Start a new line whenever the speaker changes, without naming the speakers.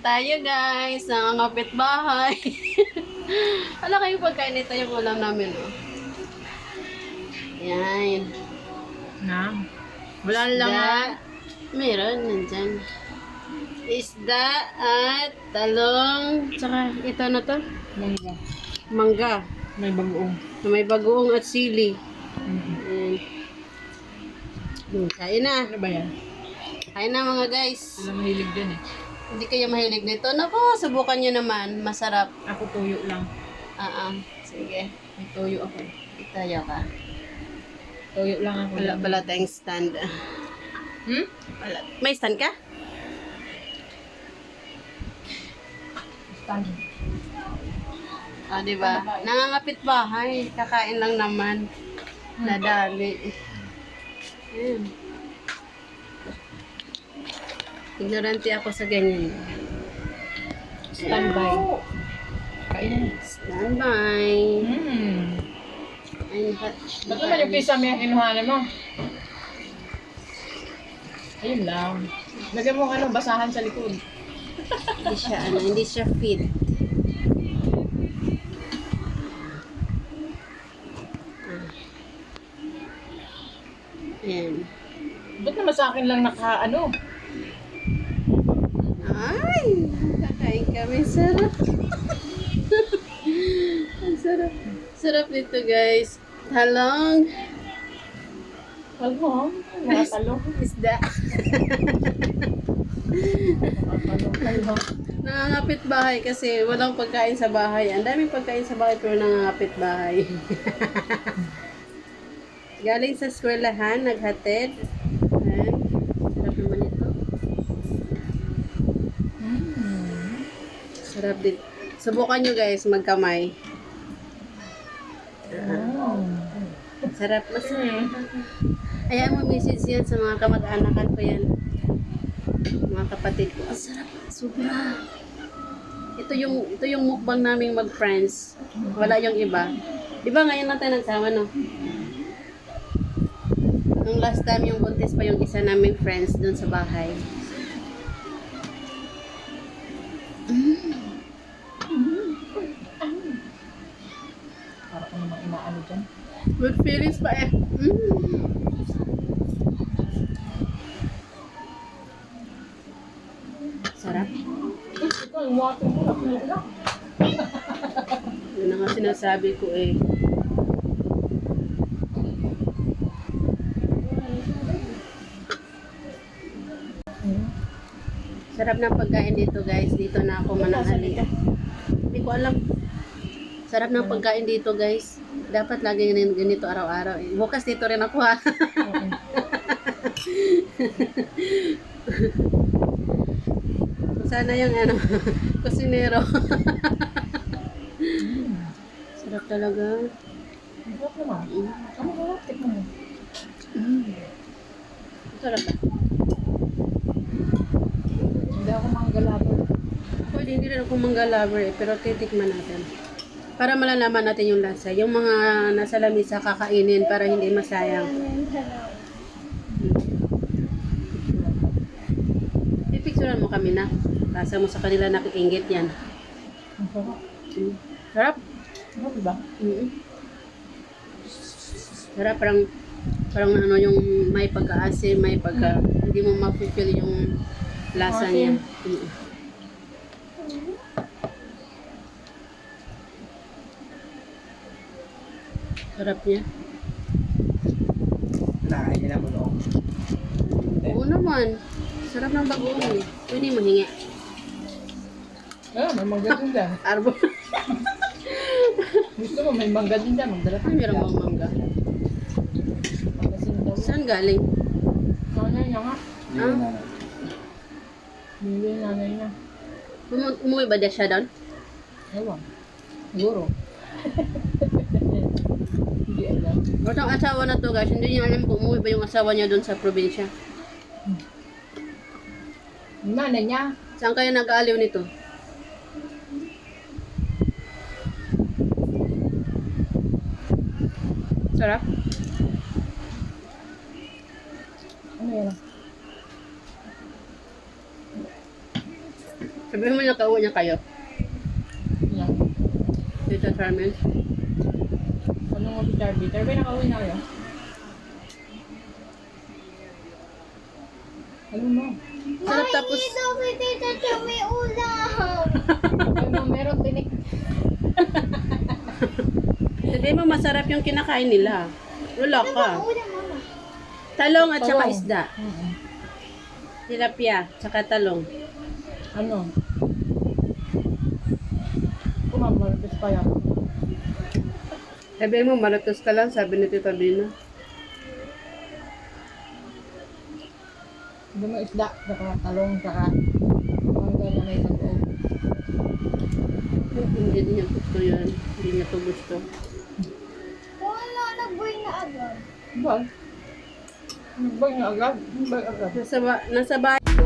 tayo guys, nangangapit bahay. Wala kayong pagkain nito yung ulam namin, oh. Yan.
Na? Wala lang.
Isda. Meron, nandyan. Isda at talong. Tsaka ito na to.
Mangga.
Mangga.
May bagoong.
May bagoong at sili.
Mm-hmm.
Kain na.
Ano ba yan?
Kain na mga guys.
Wala mahilig dyan eh.
Hindi kayo mahilig nito. Naku, subukan nyo naman. Masarap.
Ako tuyo lang.
Sige.
May tuyo ako.
Itayo ka.
Tuyo lang ako.
Wala pala tayong stand.
Hmm?
Wala. May stand ka?
Stand.
Diba? Nangangapit bahay. Kakain lang naman. Nadali. Ayan. Ignorante ako sa ganyan.
Standby. Kain.
Standby. Ay,
Ba't naman yung pizza may kinuhanan mo? Ayun lang. Lagyan mo basahan sa likod.
hindi siya fit. Ayan.
Ba't naman sa akin lang
Ay, kakain kami. Sarap. Ang sarap. Sarap nito guys. Talong.
Talong? Mga talong.
Isda.
Talong.
Nangangapit bahay kasi walang pagkain sa bahay. Ang daming pagkain sa bahay pero nangangapit bahay. Galing sa eskwelahan, naghatid. Ayan. Sarap naman ito. Sarap din. Subukan nyo guys, magkamay. Sarap. Masarap. Ayan mo message yan sa mga kamag-anakan ko yan. Mga kapatid ko. Ang sarap. Sobra. Ito yung mukbang naming mag-friends. Wala yung iba. Di ba ngayon natin nagsama, no? Nung last time yung buntis pa yung isa naming friends dun sa bahay.
Para ka namang inaano dyan.
Good feelings pa eh. Sarap.
Ito, yung water mo. Napulo lang.
Yun na nga sinasabi ko eh. Sarap ng pagkain dito guys. Dito na ako mananghali. Hindi ko alam. Sarap ng pagkain dito guys. Dapat lagi ganito araw-araw. Bukas dito rin ako ha. Sana yung kusinero. Sarap talaga.
Sarap naman. Ano ba? Tikman mo.
Sarap ba?
Hindi ako manggalaban.
Pwede hindi rin ako mangga lover eh, pero titikman natin. Para malalaman natin yung lasa. Yung mga nasa lamisa kakainin para hindi masayang. Pipicturean mo kami na. Kasa mo sa kanila nakikinggit yan.
Ang sarap.
Sarap.
Sarap diba?
Sarap, parang ano yung may pagka-asim, may pagka, hindi mo ma-feel yung lasa niya. Sarap niya.
Nakain niya na mo noong.
Oo naman. Sarap ng bagoong eh. Pwede mo hingi.
May mangga din dyan.
Arbo.
Gusto mo, may mangga din dyan. Magdala
Ay, meron bang mangga? Saan galing?
Nanay niya nga.
Ah?
Bili nanay niya.
Umuwi ba siya doon?
Ewan. Siguro. Hindi alam.
Itong asawa na to guys, hindi niya alam kung umuwi ba yung asawa niya doon sa probinsya.
Yung nanay niya.
Saan kaya nag-aaliw nito? Sarap?
Ano yan?
Sabi Sabi mo nakauwi niya kayo.
Yan.
Dito Carmen.
Ano mo si Charby? Charby, nakauwi na kayo? Ano mo?
Sarap tapos.
daw si Tita Chong may ulam.
Ano, meron tinik.
Sabi mo masarap yung kinakain nila. Wala ka.
Ulam, mama.
Talong at saka
Talong.
isda.
Mm-mm.
Tilapia, tsaka talong.
Ano? Kumamalapis pa yan.
Sabi mo, malatos ka lang, sabi ni Tita Bina.
Hindi mo isda, saka talong, saka mangga na may tag-o.
Hindi niya gusto yan. Hindi niya to gusto.
Wala, nag-boy na agad.
Ba? Ba nga agad? Ba agad?
Nasa bahay.